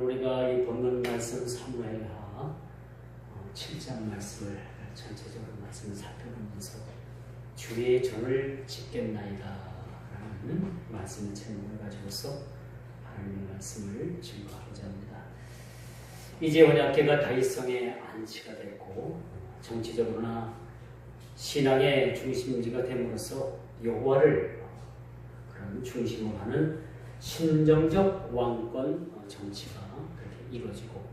우리가 이 본문 말씀 사무엘하 7장 말씀을 전체적으로 말씀을 살펴보면서 주의 전을 짓겠나이다 라는 말씀의 제목을 가지고서 하나님의 말씀을 증거하고자 합니다. 이제 언약궤가 다윗성의 안치가 됐고 정치적으로나 신앙의 중심지가 됨으로써 여호와를 그런 중심으로 하는 신정적 왕권 정치가 그렇게 이루어지고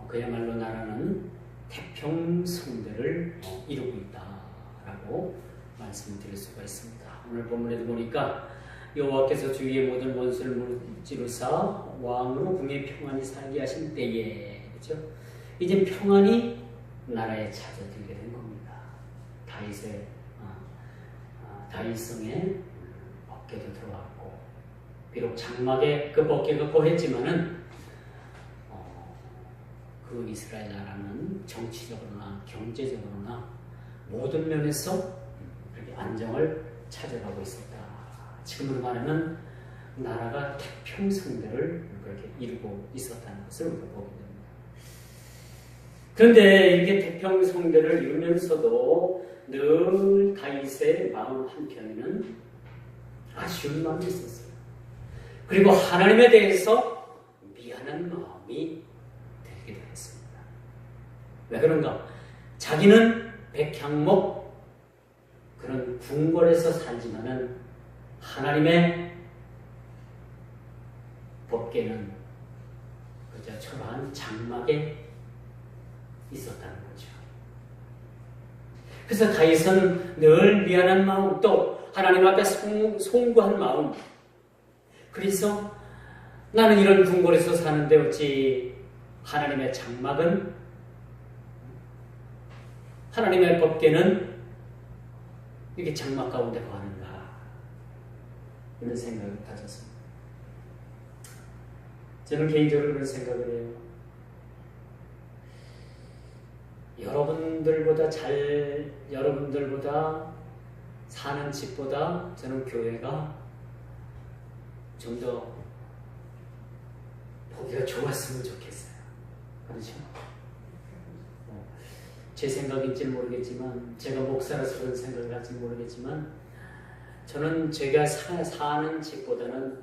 그야말로 나라는 태평성대를 이루고 있다라고 말씀을 드릴 수가 있습니다. 오늘 본문에도 보니까 여호와께서 주위의 모든 원수를 무찌르사 왕으로 궁에 평안히 살게 하신 때에, 그렇죠? 이제 평안이 나라에 찾아들게 된 겁니다. 다윗성에 법궤도 들어왔고, 비록 장막에 그 법궤가 거했지만은 그 이스라엘 나라는 정치적으로나 경제적으로나 모든 면에서 그렇게 안정을 찾아가고 있었다. 지금으로 말하면 나라가 태평성대를 그렇게 이루고 있었다는 것을 우리가 보게 됩니다. 그런데 이렇게 태평성대를 이루면서도 늘 다윗의 마음 한편에는 아쉬운 마음이 있었어요. 그리고 하나님에 대해서 미안한 마음이 들기도 했습니다. 왜 그런가? 자기는 백향목 그런 궁궐에서 살지만은 하나님의 법궤는 그저 초라한 장막에 있었다는 거죠. 그래서 다윗은 늘 미안한 마음, 또 하나님 앞에 송구한 마음, 그래서 나는 이런 궁궐에서 사는데 어찌 하나님의 장막은, 하나님의 법궤는 이렇게 장막 가운데 거하는가, 이런 생각을 가졌습니다. 저는 개인적으로 그런 생각을 해요. 여러분들보다 사는 집보다 저는 교회가 좀 더 보기가 좋았으면 좋겠어요. 그렇죠? 제 생각인지 모르겠지만, 제가 목사라서 그런 생각을 할지 모르겠지만, 저는 제가 사는 집보다는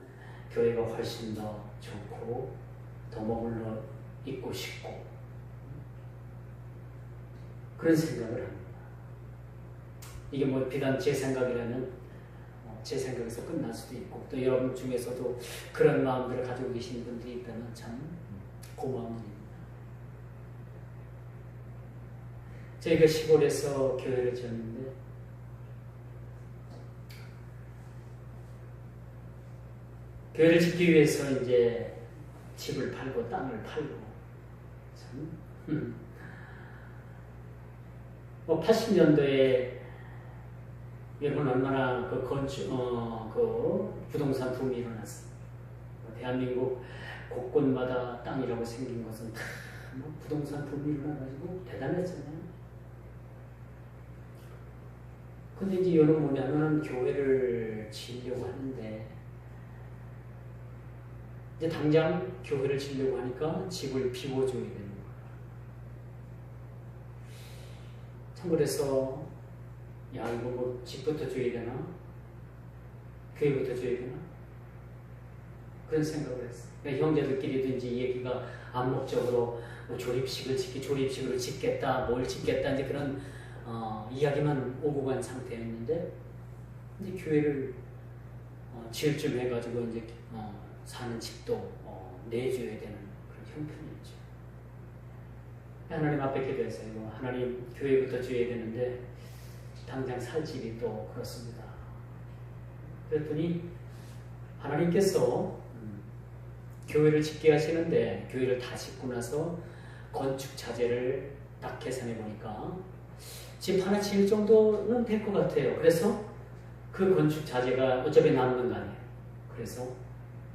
교회가 훨씬 더 좋고 더 머물러 있고 싶고 그런 생각을 합니다. 이게 뭐 비단 제 생각이라면 제 생각에서 끝날 수도 있고, 또 여러분 중에서도 그런 마음들을 가지고 계신 분들이 있다면 참 고마운 일입니다. 저희가 시골에서 교회를 지었는데 교회를 짓기 위해서 이제 집을 팔고 땅을 팔고 참 80년도에 여러분 얼마나 그 부동산 붐이 일어났어요. 대한민국 곳곳마다 땅이라고 생긴 것은 다 부동산 붐이 일어나가지고 대단했잖아요. 근데 이제 여러분 뭐냐면 교회를 지으려고 하는데 이제 당장 교회를 지으려고 하니까 집을 비워줘야 되는 거예요. 참 그래서 야, 이거 뭐 집부터 줘야 되나? 교회부터 줘야 되나? 그런 생각을 했어요. 형제들끼리도 이제 얘기가 암묵적으로 뭐 조립식으로 짓겠다, 뭘 짓겠다, 이제 그런 이야기만 오고 간 상태였는데, 이제 교회를 지을 쯤 해가지고 이제 사는 집도 내줘야 되는 그런 형편이었죠. 하나님 앞에 기도했어요. 하나님, 교회부터 줘야 되는데 당장 살 집이 또 그렇습니다. 그랬더니 하나님께서 교회를 짓게 하시는데, 교회를 다 짓고 나서 건축 자재를 딱 계산해 보니까 집 하나 지을 정도는 될 것 같아요. 그래서 그 건축 자재가 어차피 남는 거 아니에요. 그래서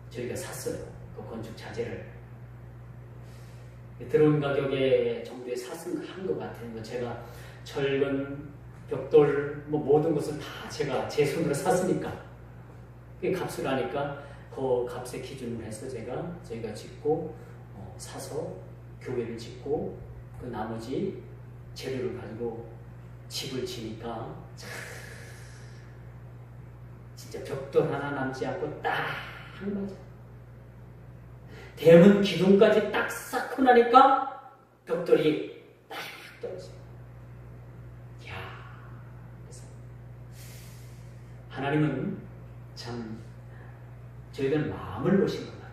저희가 샀어요. 그 건축 자재를. 들어온 가격에 정도에 한 것 같아요. 제가 철근, 벽돌, 모든 것을 다 제가 제 손으로 샀으니까 그게 값을 하니까 그 값의 기준을 해서 저희가 짓고 사서 교회를 짓고 그 나머지 재료를 가지고 집을 지니까 진짜 벽돌 하나 남지 않고 딱 맞아. 대문 기둥까지 딱 쌓고 나니까 벽돌이 딱 떨어져. 야, 그래서 하나님은 참 저희들 마음을 보신 것 같아.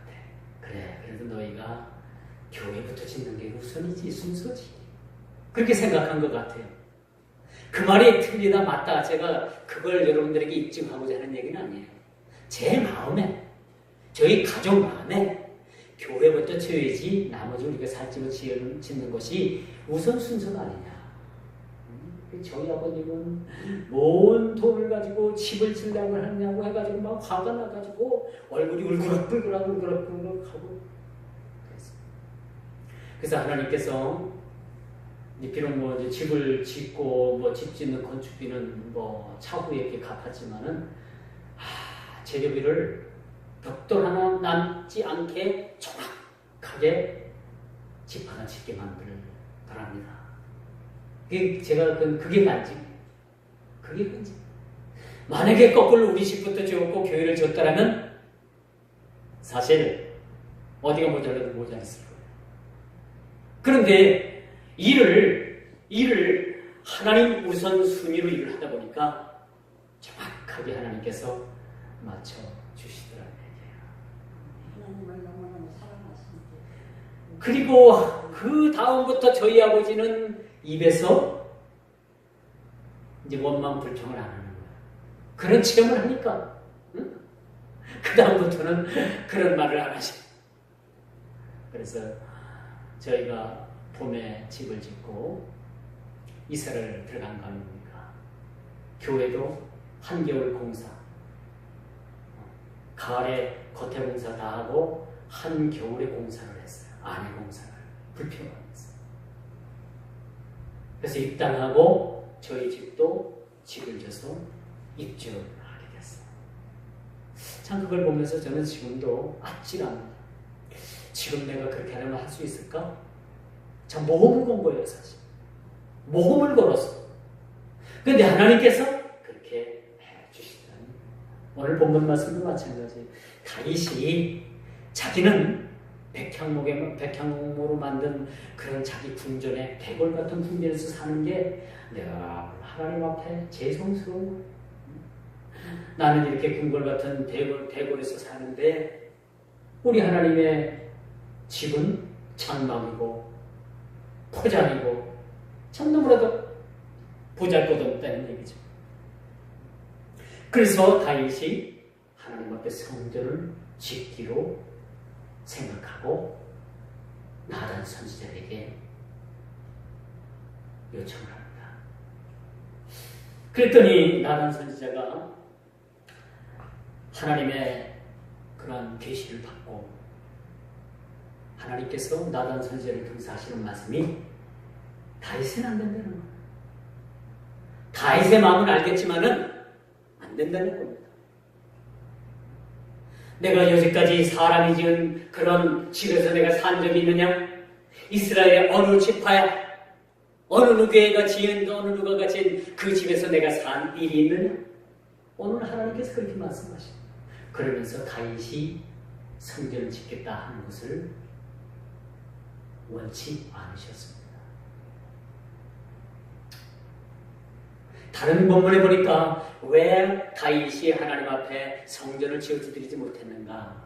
그래, 그래도 너희가 교회부터 짓는 게 우선이지, 순서지. 그렇게 생각한 것 같아요. 그 말이 틀리다 맞다. 제가 그걸 여러분들에게 입증하고자 하는 얘기는 아니에요. 제 마음에, 저희 가족 마음에 교회부터 지어야지 나머지 우리가 살 집을 짓는 것이 우선 순서가 아니냐. 저희 아버님은 뭔 돈을 가지고 집을 지려고 하냐고 해가지고 막 화가 나가지고 얼굴이 울그락불그락 하고 그래서 하나님께서 비록 뭐 이제 집을 짓고 뭐 집 짓는 건축비는 뭐 차후에 이렇게 갚았지만은 재료비를 벽돌 하나 남지 않게 정확하게 집 하나 짓게 만들을 바랍니다. 제가 그게 간증. 그게 간증. 만약에 거꾸로 우리 집부터 지었고 교회를 지었다라면 사실 어디가 모자라도 모자랐을 거예요. 그런데 일을 하나님 우선순위로 일을 하다 보니까 정확하게 하나님께서 맞춰 주시더라는 얘기예요. 하나님을 너무너무 사랑하시는데. 그리고 그 다음부터 저희 아버지는 입에서 이제 원망 불평을 안 하는 거예요. 그런 체험을 하니까 응? 그 다음부터는 그런 말을 안 하셔요. 그래서 저희가 봄에 집을 짓고 이사를 들어간 거 아닙니까? 교회도 한겨울 공사, 가을에 겉에 공사 다 하고 한겨울에 공사를 했어요. 안에 공사를 불평하면서. 그래서 입당하고 저희 집도 집을 져서 입주를 하게 됐어요. 참 그걸 보면서 저는 지금도 아찔합니다. 지금 내가 그렇게 하려면 할 수 있을까? 참 모험을 건 거예요, 사실. 모험을 걸었어. 그런데 하나님께서 그렇게 해주시더니 오늘 본문 말씀도 마찬가지. 다윗이 자기는 백향목으로 만든 그런 자기 궁전에 대궐 같은 궁전에서 사는 게 내가 하나님 앞에 죄송스러운 거예요. 나는 이렇게 궁궐 같은 대궐에서 사는데 우리 하나님의 집은 장막이고 포장이고 참 너무나도 보잘것없다는 얘기죠. 그래서 다윗이 하나님 앞에 성전을 짓기로 생각하고 나단 선지자에게 요청을 합니다. 그랬더니 나단 선지자가 하나님의 그러한 계시를 받고 하나님께서 나단 선지자를 통해서 하시는 말씀이 다윗은 안 된다는 거예요. 다윗의 마음은 알겠지만은 안 된다는 겁니다. 내가 여지까지 사람이 지은 그런 집에서 내가 산 적이 있느냐? 이스라엘의 어느 지파야? 어느 누구가 지은 그 집에서 내가 산 일이 있느냐? 오늘 하나님께서 그렇게 말씀하십니다. 그러면서 다윗이 성전을 짓겠다 하는 것을 원치 않으셨습니다. 다른 본문에 보니까 왜 다윗이 하나님 앞에 성전을 지어드리지 못했는가?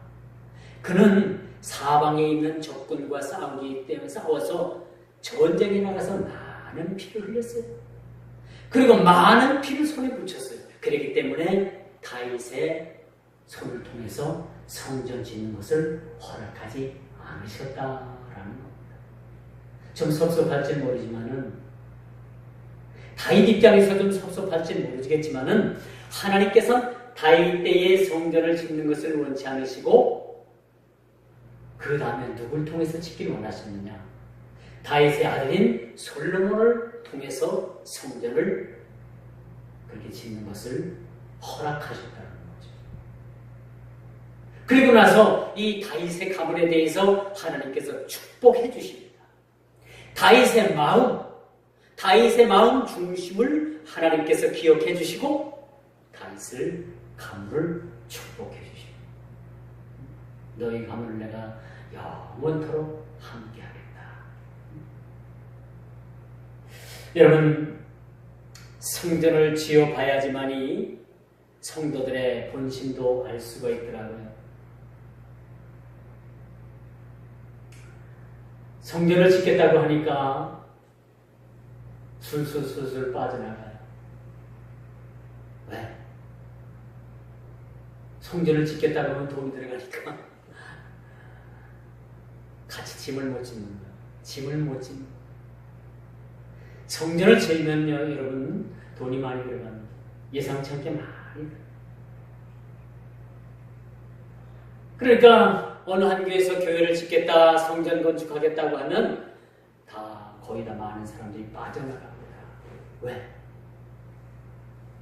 그는 사방에 있는 적군과 싸우기 때문에 싸워서 전쟁에 나가서 많은 피를 흘렸어요. 그리고 많은 피를 손에 붙였어요. 그렇기 때문에 다윗의 손을 통해서 성전 짓는 것을 허락하지 않으셨다라는 겁니다. 좀 섭섭할지 모르지만은 다윗 입장에서 좀 섭섭할지 모르겠지만은 하나님께서는 다윗 때의 성전을 짓는 것을 원치 않으시고 그 다음에 누굴 통해서 짓기를 원하셨느냐? 다윗의 아들인 솔로몬을 통해서 성전을 그렇게 짓는 것을 허락하셨다는 거죠. 그리고 나서 이 다윗의 가문에 대해서 하나님께서 축복해 주십니다. 다윗의 마음 중심을 하나님께서 기억해 주시고 다윗을 가문을 축복해 주십니다. 너희 가문을 내가 영원토록 함께하겠다. 여러분, 성전을 지어봐야지만이 성도들의 본심도 알 수가 있더라고요. 성전을 짓겠다고 하니까 술술술술 빠져나가요. 왜? 성전을 짓겠다고 하면 돈이 들어가니까 같이 짐을 못 짓는 거예요. 짐을 못 짓는 거예요. 성전을 지으면요, 여러분, 돈이 많이 들어갑니다. 예상치 않게 많이 들어가요. 그러니까 어느 한 교회에서 교회를 짓겠다, 성전 건축하겠다고 하면 거의 다 많은 사람들이 빠져나갑니다. 왜?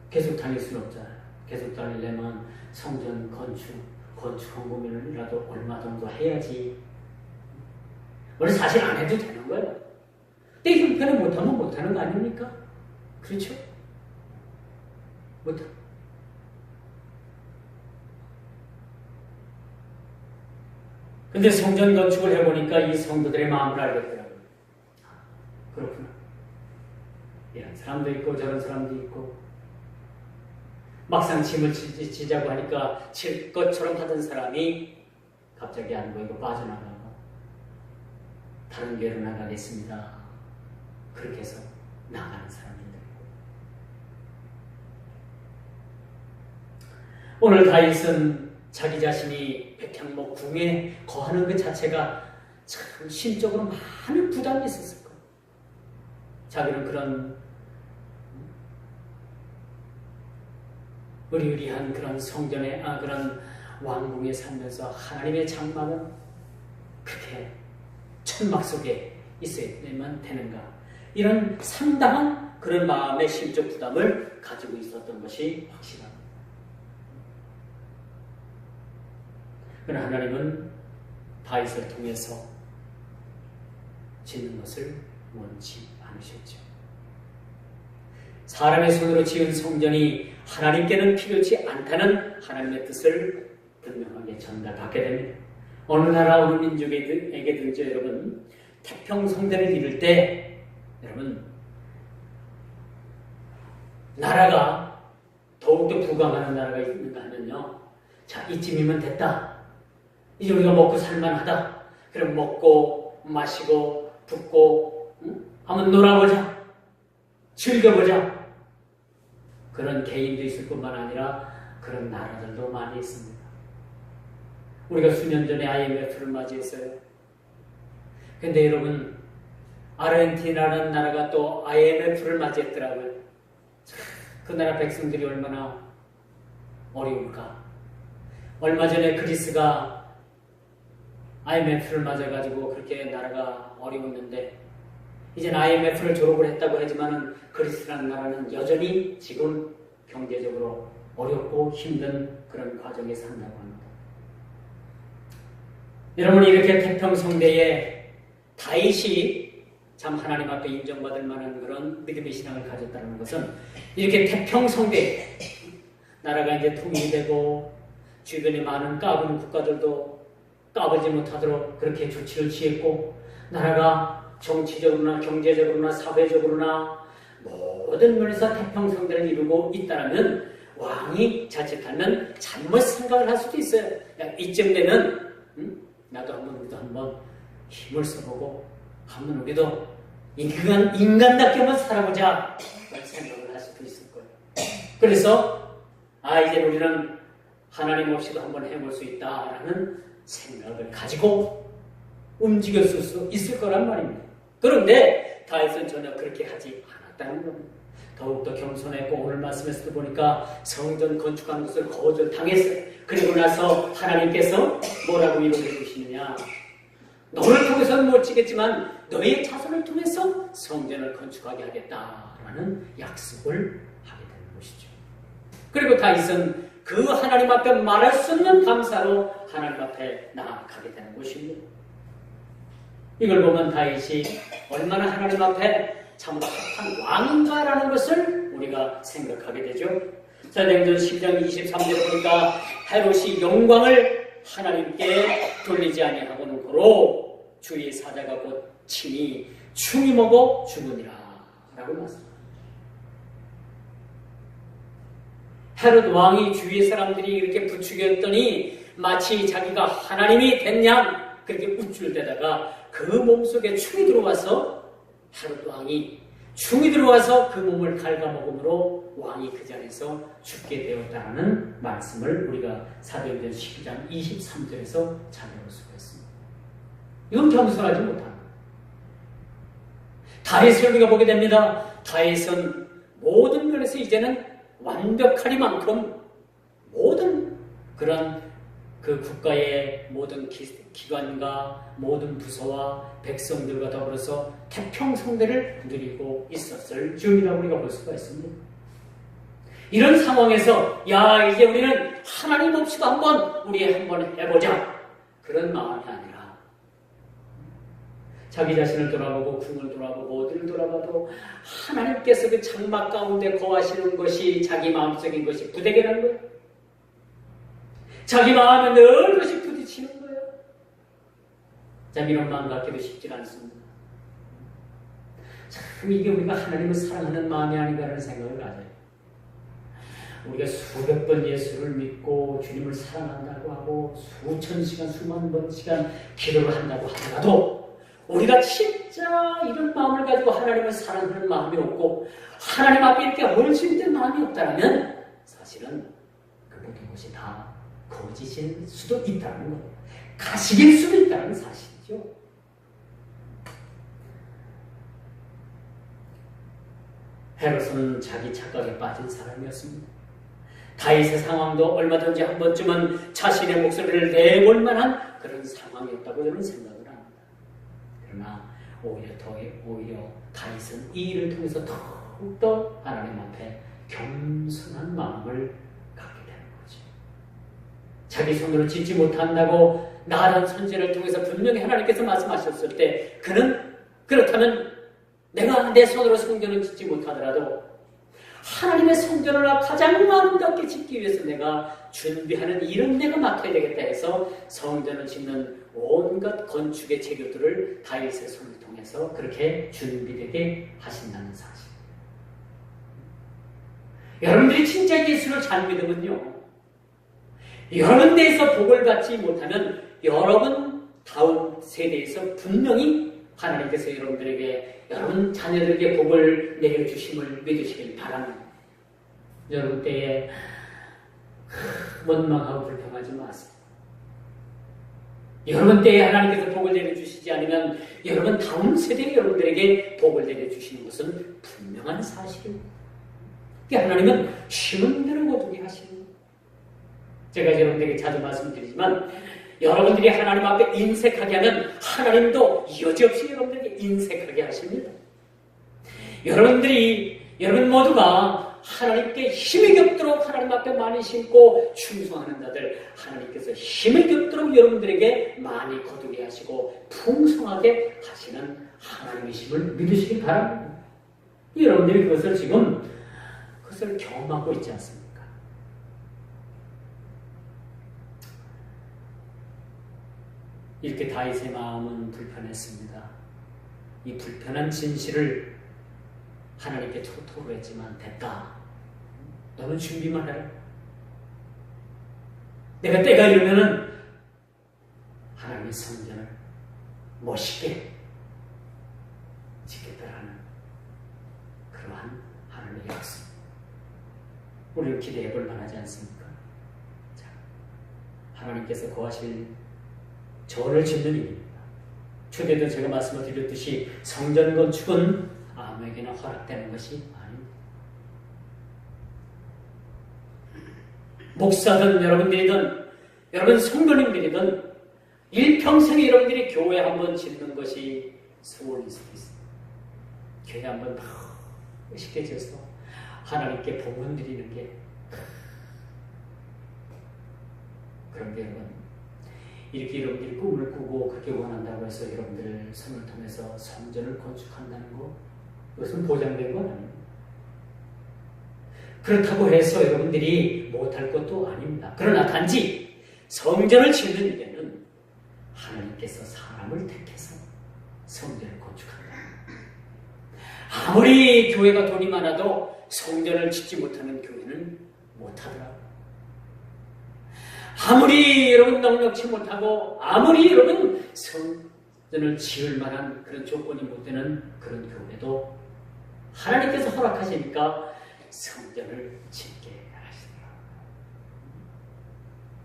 계속 다닐 수는 없잖아요. 계속 다니려면 성전 건축 헌금이라도 얼마 정도 해야지. 원래 사실 안 해도 되는 거예요. 때 형편을 못하면 못하는 거 아닙니까? 그렇죠? 못하. 근데 성전 건축을 해보니까 이 성도들의 마음을 알겠더라고요. 그렇구나. 이런 사람도 있고 저런 사람도 있고, 막상 짐을 지자고 하니까 질 것처럼 하던 사람이 갑자기 안 보이고 빠져나가고 다른 교회로 나가겠습니다. 그렇게 해서 나가는 사람인데, 오늘 다윗은 자기 자신이 백향목 궁에 거하는 그 자체가 참 심적으로 많은 부담이 있었을 거예요. 자기는 그런 의리의리한 그런 성전에, 그런 왕궁에 살면서 하나님의 장막은 그렇게 천막 속에 있어야만 되는가, 이런 상당한 그런 마음의 심적 부담을 가지고 있었던 것이 확실합니다. 그러나 하나님은 다윗을 통해서 짓는 것을 원치 않으셨죠. 사람의 손으로 지은 성전이 하나님께는 필요치 않다는 하나님의 뜻을 분명하게 전달하게 됩니다. 어느 나라 어느 민족에게든지 여러분, 태평성대를 이룰 때 여러분, 나라가 더욱더 부강하는 나라가 있는가 하면요, 자, 이쯤이면 됐다, 이제 우리가 먹고 살만하다, 그럼 먹고 마시고 붓고 한번 놀아보자, 즐겨보자, 그런 개인도 있을 뿐만 아니라 그런 나라들도 많이 있습니다. 우리가 수년 전에 IMF를 맞이했어요. 근데 여러분, 아르헨티나라는 나라가 또 IMF를 맞이했더라고요. 그 나라 백성들이 얼마나 어려울까. 얼마 전에 그리스가 IMF를 맞아가지고 그렇게 나라가 어려웠는데, 이제는 IMF를 졸업을 했다고 하지만 그리스라는 나라는 여전히 지금 경제적으로 어렵고 힘든 그런 과정에 산다고 합니다. 여러분, 이렇게 태평성대에 다윗이 참 하나님 앞에 인정받을 만한 그런 믿음의 신앙을 가졌다는 것은, 이렇게 태평성대, 나라가 이제 통일되고 주변에 많은 까부는 국가들도 까불지 못하도록 그렇게 조치를 취했고, 나라가 정치적으로나 경제적으로나 사회적으로나 모든 면에서 태평성대를 이루고 있다면 왕이 자칫하면 잘못 생각을 할 수도 있어요. 야, 이쯤 되면 나도 우리도 한번 힘을 써보고 한번 우리도 인간답게 한번 살아보자, 그런 생각을 할 수도 있을 거예요. 그래서 이제 우리는 하나님 없이도 한번 해볼 수 있다라는 생각을 가지고 움직였을 수 있을 거란 말입니다. 그런데 다윗은 전혀 그렇게 하지 않았다는 겁니다. 더욱더 겸손했고, 오늘 말씀에서도 보니까 성전 건축하는 것을 거절당했어요. 그리고 나서 하나님께서 뭐라고 이루게 주시느냐, 너를 통해서는 못 지겠지만 너의 자손을 통해서 성전을 건축하게 하겠다라는 약속을 하게 되는 것이죠. 그리고 다윗은 그 하나님 앞에 말할 수 없는 감사로 하나님 앞에 나아가게 되는 것입니다. 이걸 보면 다윗이 얼마나 하나님 앞에 참으로 합한 왕인가라는 것을 우리가 생각하게 되죠. 사도행전 10장 23절에 보니까 헤롯이 영광을 하나님께 돌리지 아니하고는 고로 주의 사자가 곧 친히 충이 먹어 죽으니라 라고 말씀합니다. 헤롯 왕이 주위의 사람들이 이렇게 부추겼더니 마치 자기가 하나님이 된 양 그렇게 우쭐대다가 그 몸속에 충이 들어와서 헤롯 왕이 충이 들어와서 그 몸을 갉아먹음으로 왕이 그 자리에서 죽게 되었다는 말씀을 우리가 사도행전 12장 23절에서 찾아볼 수가 있습니다. 이건 겸손하지 못합니다. 다윗을 우리가 보게 됩니다. 다윗은 모든 면에서 이제는 완벽하리만큼 모든 그런 그 국가의 모든 기관과 모든 부서와 백성들과 더불어서 태평성대를 누리고 있었을 즈음이라고 우리가 볼 수가 있습니다. 이런 상황에서 야 이제 우리는 하나님 없이도 한번 해보자 그런 마음이 아니라 자기 자신을 돌아보고 궁을 돌아보고 어디를 돌아봐도 하나님께서 그 장막 가운데 거하시는 것이 자기 마음속인 것이 부대결한 거예요. 자기 마음에 늘 그것이 부딪히는 거예요. 참 이런 마음 갖기도 쉽지 않습니다. 참 이게 우리가 하나님을 사랑하는 마음이 아닌가라는 생각을 가져요. 우리가 수백 번 예수를 믿고 주님을 사랑한다고 하고 수천 시간 수만 번 시간 기도를 한다고 하더라도 우리가 진짜 이런 마음을 가지고 하나님을 사랑하는 마음이 없고 하나님 앞에 이렇게 얼씬된 마음이 없다면 사실은 그 모든 것이 다 거짓일 수도 있다는 거예요. 가식일 수도 있다는 사실이죠. 헤롯은 자기 착각에 빠진 사람이었습니다. 다윗의 상황도 얼마든지 한 번쯤은 자신의 목소리를 내볼 만한 그런 상황이었다고 저는 생각을 합니다. 그러나 오히려 다윗은 이 일을 통해서 더욱더 하나님 앞에 겸손한 마음을 갖게 되는 거죠. 자기 손으로 짓지 못한다고 나단 선지를 통해서 분명히 하나님께서 말씀하셨을 때 그는 그렇다면 내가 내 손으로 성전을 짓지 못하더라도 하나님의 성전을 가장 아름답게 짓기 위해서 내가 준비하는 일은 내가 맡아야 되겠다 해서 성전을 짓는 온갖 건축의 재료들을 다윗의 손을 통해서 그렇게 준비되게 하신다는 사실. 여러분들이 진짜 예수를 잘 믿으면요, 여러분 대해서 복을 받지 못하면 여러분 다음 세대에서 분명히 하나님께서 여러분들에게 여러분 자녀들에게 복을 내려주심을 믿으시길 바랍니다. 여러분 때에 원망하고 불평하지 마세요. 여러분 때에 하나님께서 복을 내려주시지 않으면 여러분 다음 세대에 여러분들에게 복을 내려주시는 것은 분명한 사실입니다. 하나님은 쉬운 대로 거두게 하십니다. 제가 여러분들에게 자주 말씀드리지만 여러분들이 하나님 앞에 인색하게 하면 하나님도 여지없이 여러분들에게 인색하게 하십니다. 여러분 모두가 하나님께 힘이 겹도록 하나님 앞에 많이 심고 충성하는 자들 하나님께서 힘이 겹도록 여러분들에게 많이 거두게 하시고 풍성하게 하시는 하나님이심을 믿으시기 바랍니다. 여러분들이 그것을 경험하고 있지 않습니까? 이렇게 다윗의 마음은 불편했습니다. 이 불편한 진실을 하나님께 토로했지만 됐다. 너는 준비만 해라. 내가 때가 이르면은 하나님의 성전을 멋있게 짓겠다라는 그러한 하나님의 약속. 우리를 기대해 볼 만하지 않습니까? 자, 하나님께서 거하실 저를 짓는 일입니다. 초대도 제가 말씀을 드렸듯이 성전 건축은 아무에게나 허락되는 것이 아닙니다. 목사든 여러분들이든 여러분 성도님들이든 일평생에 여러분들이 교회 한번 짓는 것이 소원일 수도 있습니다. 교회 한번 멋있게 지어서 하나님께 복문 드리는 게 그런데 여러분, 이렇게 여러분들이 꿈을 꾸고 그렇게 원한다고 해서 여러분들을 성을 통해서 성전을 건축한다는 거, 그것은 보장된 건 아닙니다. 그렇다고 해서 여러분들이 못할 것도 아닙니다. 그러나 단지 성전을 짓는 일에는 하나님께서 사람을 택해서 성전을 건축한다. 아무리 교회가 돈이 많아도 성전을 짓지 못하는 교회는 못하더라고요. 아무리 여러분 넉넉치 못하고 아무리 여러분 성전을 지을 만한 그런 조건이 못 되는 그런 교회도 하나님께서 허락하시니까 성전을 짓게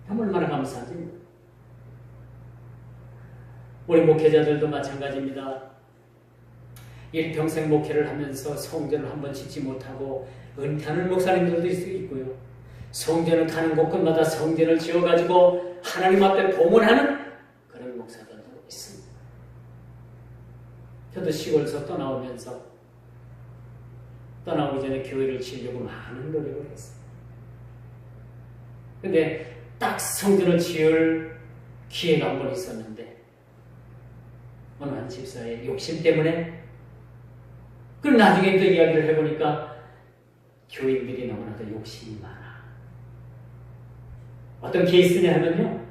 하시더라고요. 얼마나 감사하지? 우리 목회자들도 마찬가지입니다. 일평생 목회를 하면서 성전을 한번 짓지 못하고 은퇴하는 목사님들도 있고요. 성전을 가는 곳곳마다 성전을 지어가지고 하나님 앞에 봉헌하는 그런 목사들도 있습니다. 저도 시골에서 떠나오기 전에 교회를 지으려고 많은 노력을 했어요. 근데 딱 성전을 지을 기회가 한 번 있었는데 어느 한 집사의 욕심 때문에 그럼 나중에 또 이야기를 해보니까 교인들이 너무나도 욕심이 많아. 어떤 케이스냐 하면요,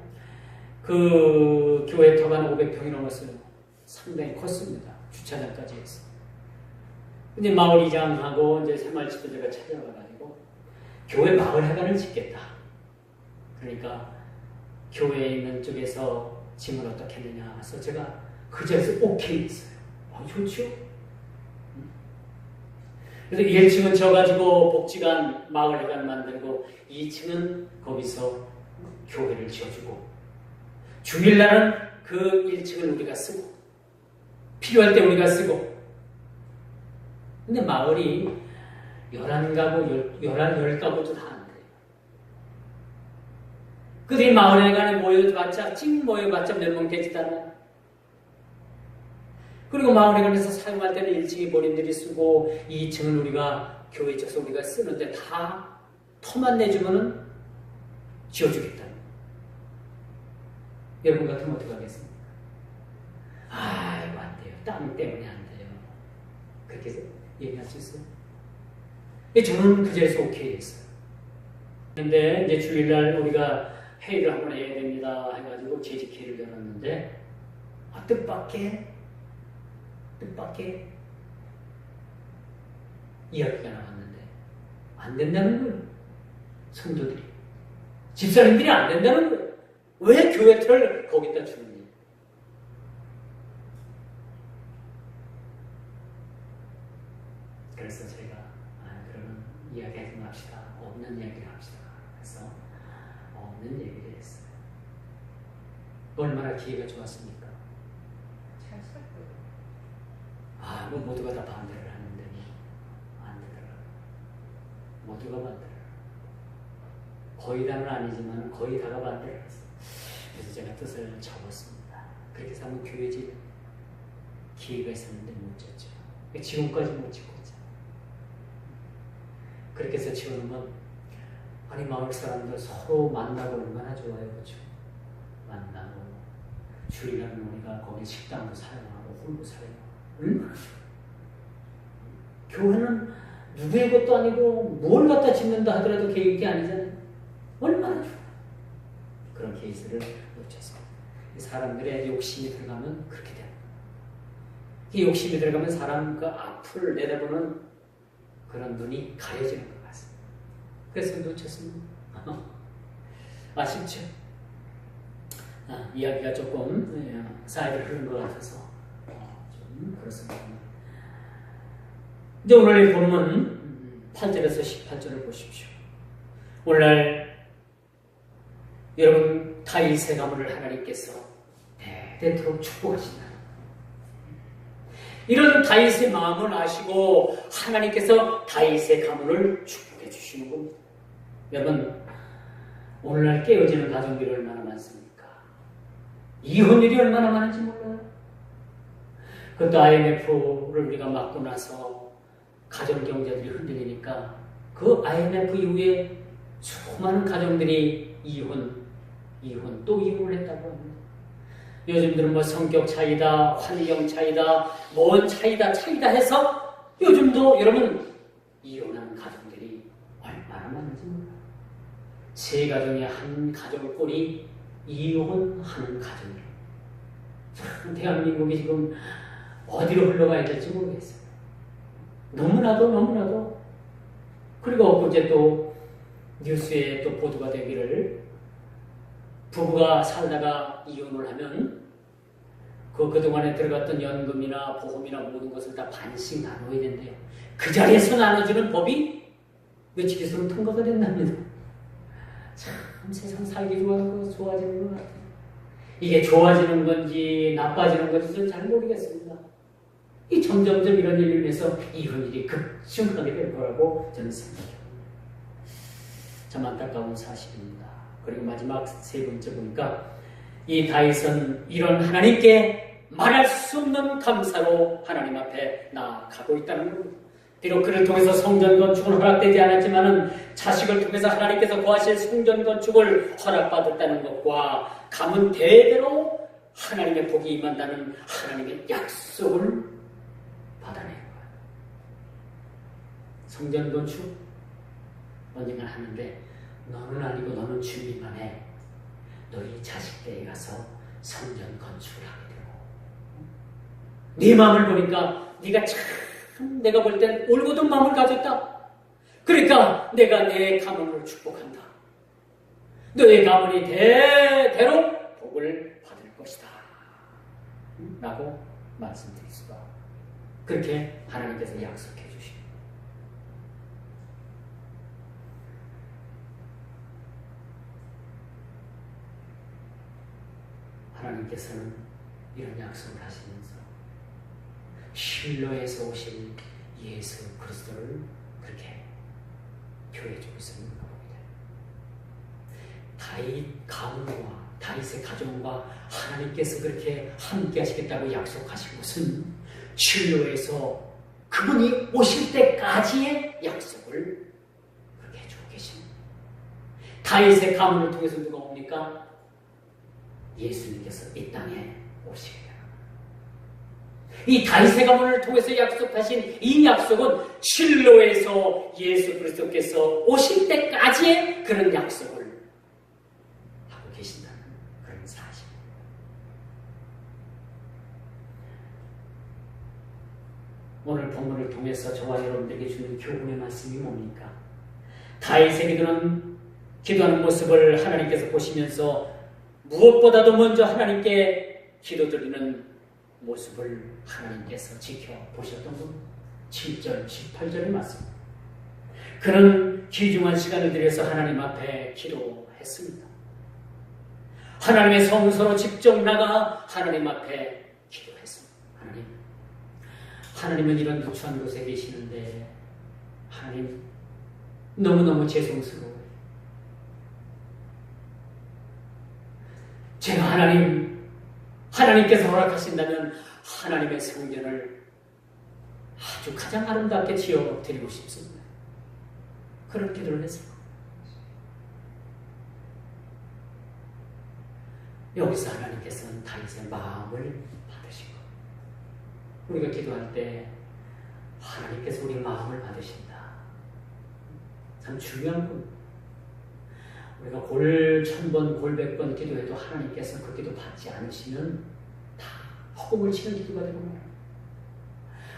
그 교회 터가 500평이 넘었어요. 상당히 컸습니다. 주차장까지 해서. 근데 마을 이장하고 이제 새마을 지도자가 찾아와가지고 교회 마을회관을 짓겠다. 그러니까 교회에 있는 쪽에서 짐을 어떻게 했느냐 해서 제가 그 자리에서 오케이 했어요. 좋죠? 그래서 1층은 져가지고 복지관 마을회관 만들고 2층은 거기서 교회를 지어주고 주일날은 그 1층을 우리가 쓰고 필요할 때 우리가 쓰고. 근데 마을이 11가구, 10가구도 다 안 돼요. 그들이 마을회관에 모여봤자 몇 명 되지도 않아요. 그리고 마을회관에서 사용할 때는 1층이 본인들이 쓰고 2층은 우리가 교회 쪽에서 우리가 쓰는데 다 터만 내주면은 지어주겠다. 여러분 같으면 어떻게 하겠습니까? 이거 안 돼요. 땅 때문에 안 돼요. 그렇게 얘기할 수 있어요. 저는 그 자리에서 오케이 했어요. 근데 이제 주일날 우리가 회의를 한번 해야 됩니다 해가지고 재직회의를 열었는데 뜻밖의 이야기가 나왔는데 안 된다는 거예요. 성도들이, 집사님들이 안 된다는 거예요. 왜 교회 틀을 거기다 주느냐. 그래서 제가 그러면 이야기하지 맙시다. 없는 얘기를 합시다. 그래서 없는 얘기를 했어요. 얼마나 기회가 좋았습니까? 잘 살고요. 뭐 모두가 다 반대를 하는데 안 되더라고요. 모두가 반대를. 거의 다는 아니지만 거의 다가 반대를 했어요. 그래서 제가 뜻을 접었습니다. 그렇게 해서 한번 교회 질 기회가 있었는데 못 졌죠. 지금까지 못 짓고 있잖아요. 그렇게 해서 지금은 마을 사람들 서로 만나고 얼마나 좋아요. 그렇죠? 만나고 주일날은 우리가 거기 식당도 사용하고 홀도 사용하고 얼마나 좋아요. 교회는 누구의 것도 아니고 뭘 갖다 짓는다 하더라도 계획이 아니잖아요. 얼마나 좋아요. 그런 케이스를 놓쳤습니다. 사람들의 욕심이 들어가면 그렇게 됩니다. 이 욕심이 들어가면 사람 그 앞을 내다보는 그런 눈이 가려지는 것 같습니다. 그래서 놓쳤습니다. 아쉽죠? 이야기가 조금 사이를 흐른 것 같아서 좀 그렇습니다. 이제 오늘 본문 8절에서 18절을 보십시오. 오늘날 여러분 다윗의 가문을 하나님께서 대대토록 축복하신다. 이런 다윗의 마음을 아시고 하나님께서 다윗의 가문을 축복해 주시는 겁니다. 여러분 오늘날 깨어지는 가정들이 얼마나 많습니까? 이혼율이 얼마나 많은지 몰라요. 그것도 IMF를 우리가 맞고 나서 가정경제들이 흔들리니까 그 IMF 이후에 수많은 가정들이 이혼, 이혼, 또 이혼을 했다고 합니다. 요즘들은 뭐 성격 차이다, 환경 차이다, 뭔 차이다 해서 요즘도 여러분 이혼하는 가정들이 얼마나 많은지 몰라요. 세 가정의 한 가족을 꾸리 이혼하는 가정이에요. 참 대한민국이 지금 어디로 흘러가야 될지 모르겠어요. 너무나도 그리고 엊그제 또 뉴스에 또 보도가 되기를 부부가 살다가 이혼을 하면 그동안에 들어갔던 연금이나 보험이나 모든 것을 다 반씩 나눠야 된대요. 그 자리에서 나눠주는 법이 며칠 있으면 통과가 된답니다. 참 세상 살기 좋아지는 것 같아요. 이게 좋아지는 건지 나빠지는 건지 저는 잘 모르겠습니다. 이 점점점 이런 일을 위해서 이혼일이 급증하게 될 거라고 저는 생각합니다. 참 안타까운 사실입니다. 그리고 마지막 세 번째 보니까 이 다윗은 이런 하나님께 말할 수 없는 감사로 하나님 앞에 나아가고 있다는 겁니다. 비록 그를 통해서 성전 건축은 허락되지 않았지만은 자식을 통해서 하나님께서 거하실 성전 건축을 허락받았다는 것과 가문 대대로 하나님의 복이 임한다는 하나님의 약속을 받아낸 거예요. 성전 건축 언젠가 하는데 너는 아니고 너는 준비만 해. 너희 자식들에 가서 성전 건축을 하게 되고 네 마음을 보니까 네가 참 내가 볼 땐 올곧은 마음을 가졌다. 그러니까 내가 내 가문을 축복한다. 너의 가문이 대대로 복을 받을 것이다 라고 말씀드릴 수가 그렇게 하나님께서 약속해 주십니다. 하나님께서는 이런 약속을 하시면서 실로에서 오신 예수 그리스도를 그렇게 표해주고 있습니다. 다윗 가문과 다윗의 가정과 하나님께서 그렇게 함께 하시겠다고 약속하신 것은 실로에서 그분이 오실 때까지의 약속을 그렇게 해주고 계십니다. 다윗의 가문을 통해서 누가 옵니까? 예수님께서 이 땅에 오시게 됩니다. 이 다윗의 가문을 통해서 약속하신 이 약속은 실로에서 예수 그리스도께서 오실 때까지의 그런 약속을 하고 계신다는 그런 사실입니다. 오늘 본문을 통해서 저와 여러분들에게 주는 교훈의 말씀이 뭡니까? 다윗의 기도하는 모습을 하나님께서 보시면서 무엇보다도 먼저 하나님께 기도드리는 모습을 하나님께서 지켜보셨던 겁니다. 7절, 18절의 말씀. 그는 귀중한 시간을 들여서 하나님 앞에 기도했습니다. 하나님의 성소로 직접 나가 하나님 앞에 기도했습니다. 하나님은 이런 누추한 곳에 계시는데 하나님 너무너무 죄송스러워요. 제가 하나님께서 허락하신다면 하나님의 성전을 아주 가장 아름답게 지어드리고 싶습니다. 그런 기도를 했어요. 여기서 하나님께서는 다윗의 마음을 받으신 거예요. 우리가 기도할 때 하나님께서 우리 마음을 받으신다. 참 중요한 겁니다. 우리가 골 1000번, 골 100번 기도해도 하나님께서 그 기도 받지 않으시면 다 허공을 치는 기도가 되고 말합니다.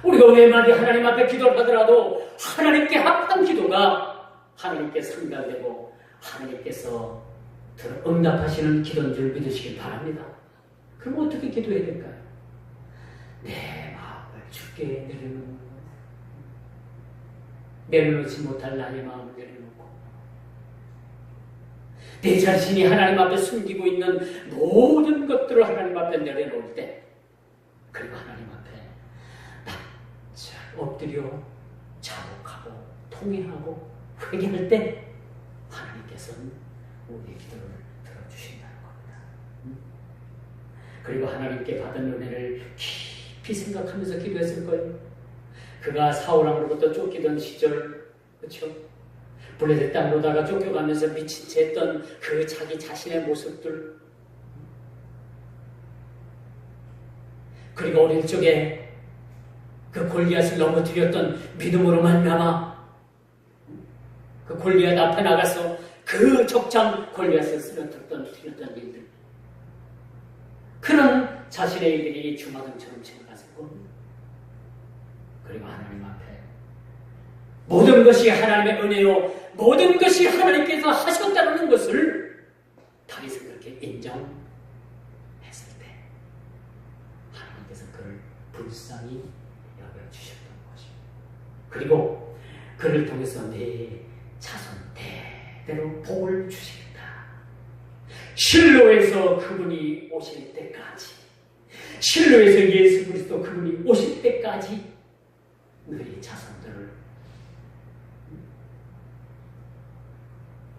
우리가 외마디 하나님 앞에 기도를 하더라도 하나님께 합한 기도가 하나님께 상달되고 하나님께서 응답하시는 기도인 줄 믿으시기 바랍니다. 그럼 어떻게 기도해야 될까요? 내 마음을 주께 내려놓는 거예요. 내려놓지 못할 나의 마음을 내려놓고 내 자신이 하나님 앞에 숨기고 있는 모든 것들을 하나님 앞에 내려놓을 때 그리고 하나님 앞에 납작 엎드려 자복하고 통회하고 회개할 때 하나님께서는 우리의 기도를 들어주신다는 겁니다. 그리고 하나님께 받은 은혜를 깊이 생각하면서 기도했을 거예요. 그가 사울왕으로부터 쫓기던 시절, 그렇죠? 블레셋 땅으로다가 쫓겨가면서 미친 채 했던 그 자기 자신의 모습들, 그리고 어릴 적에 그 골리앗을 넘어뜨렸던 믿음으로 말미암아 그 골리앗 앞에 나가서 그 적장 골리앗을 쓰러뜨렸던 일들, 그런 자신의 일들이 주마등처럼 지나갔을 겁니다. 그리고 하나님 앞에 모든 것이 하나님의 은혜요, 모든 것이 하나님께서 하셨다는 것을 다윗은 그렇게 인정했을 때 하나님께서 그를 불쌍히 여겨주셨던 것입니다. 그리고 그를 통해서 내 자손 대대로 복을 주시겠다. 실로에서 그분이 오실 때까지, 실로에서 예수 그리스도 그분이 오실 때까지 너희 자손들을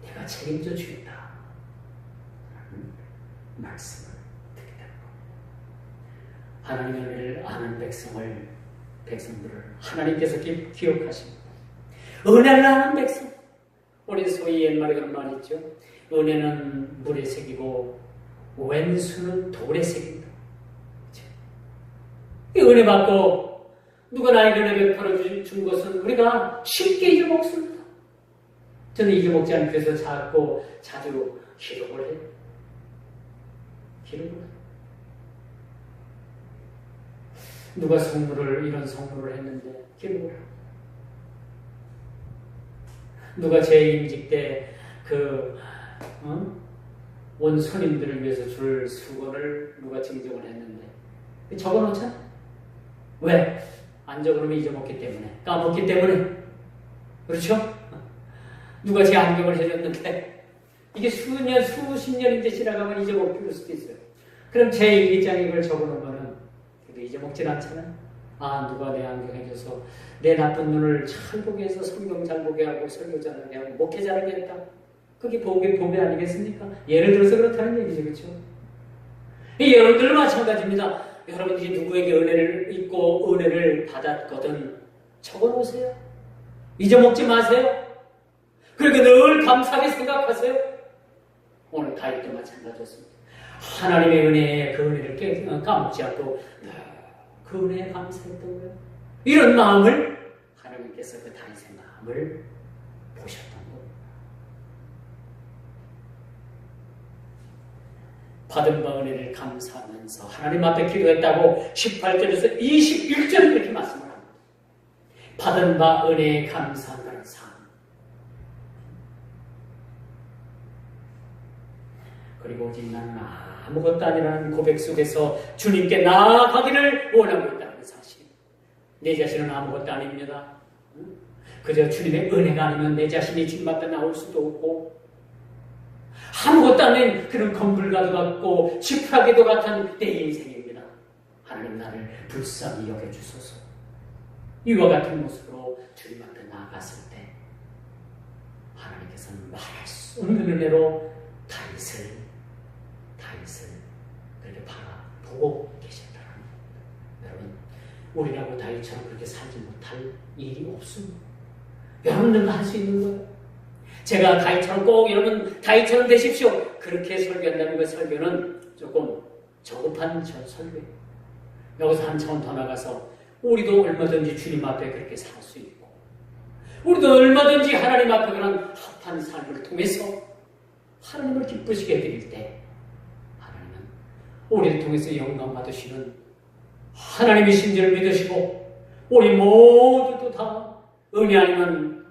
내가 책임져 주겠다 라는 말씀을 듣게 되는 겁니다. 하나님의 은혜를 아는 백성들을 하나님께서 기억하십니다. 은혜를 아는 백성, 우리 소위 옛말에 그런 말이 있죠. 은혜는 물에 새기고 왼수는 돌에 새긴다. 이 은혜 받고 누가 나에게 은혜 베풀어 준 것은 우리가 쉽게 잊어먹습니다. 저는 잊어먹지 않기 위해서 자주 기록을 해요. 기록을 해요. 누가 이런 선물을 했는데 기록을 해요. 누가 제 임직 때 온 손님들을 위해서 줄 수건을 누가 증정을 했는데 적어놓잖아. 왜? 안 적어놓으면 잊어먹기 때문에, 까먹기 때문에. 그렇죠? 누가 제 안경을 해줬는데 이게 수십 년 이제 지나가면 잊어먹을 수도 있어요. 그럼 제 일기장에 이걸 적어놓으면 그래도 잊어먹질 않잖아요. 누가 내 안경 해줘서 내 나쁜 눈을 잘 보게 해서 성경 잘 보게 하고 설교 잘하게 하고 목회 잘하게 했다. 그게 복이 아니겠습니까? 예를 들어서 그렇다는 얘기죠. 그렇죠? 여러분들도 마찬가지입니다. 여러분들이 누구에게 은혜를 입고 은혜를 받았거든 적어놓으세요. 잊어먹지 마세요. 그렇게 늘 감사하게 생각하세요. 오늘 다윗도 마찬가지였습니다. 하나님의 은혜에 그 은혜를 까먹지 않고 그 은혜에 감사했던 거예요. 이런 마음을 하나님께서 그 다윗의 마음을 보셨던 겁니다. 받은 바 은혜를 감사하면서 하나님 앞에 기도했다고 18절에서 21절 이렇게 말씀을 합니다. 받은 바 은혜에 감사한다는 삶. 그리고 오직 나는 아무것도 아니라는 고백 속에서 주님께 나아가기를 원하고 있다는 사실. 내 자신은 아무것도 아닙니다. 그저 주님의 은혜가 아니면 내 자신이 주님 앞에 나올 수도 없고, 아무것도 아닌 그런 건불가도 같고 지푸라기도 같은 내 인생입니다. 하나님 나를 불쌍히 여겨주소서. 이와 같은 모습으로 주님 앞에 나아갔을 때 하나님께서는 말할 수 없는 은혜로 다윗을 그렇게 바라보고 계셨다는 겁니다. 여러분, 우리라고 다윗처럼 그렇게 살지 못할 일이 없습니다. 여러분들도 할 수 있는 거예요. 제가 다윗처럼 꼭 여러분 다윗처럼 되십시오. 그렇게 설교한다는 그 설교는 조금 저급한 설교예요. 여기서 한 차원 더 나가서 우리도 얼마든지 주님 앞에 그렇게 살 수 있고, 우리도 얼마든지 하나님 앞에 그런 합한 삶을 통해서 하나님을 기쁘시게 해드릴 때 하나님은 우리를 통해서 영광 받으시는 하나님이신 줄을 믿으시고, 우리 모두도 다 은혜 아니면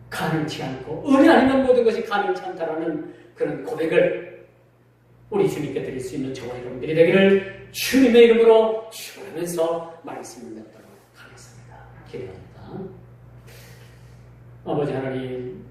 가능치 않고 은혜 아니면 모든 것이 가능치 않다라는 그런 고백을 우리 주님께 드릴 수 있는 저와 여러분들이 되기를 주님의 이름으로 축원하면서 말씀을 맺도록 하겠습니다. 기도합니다. 아버지 하나님,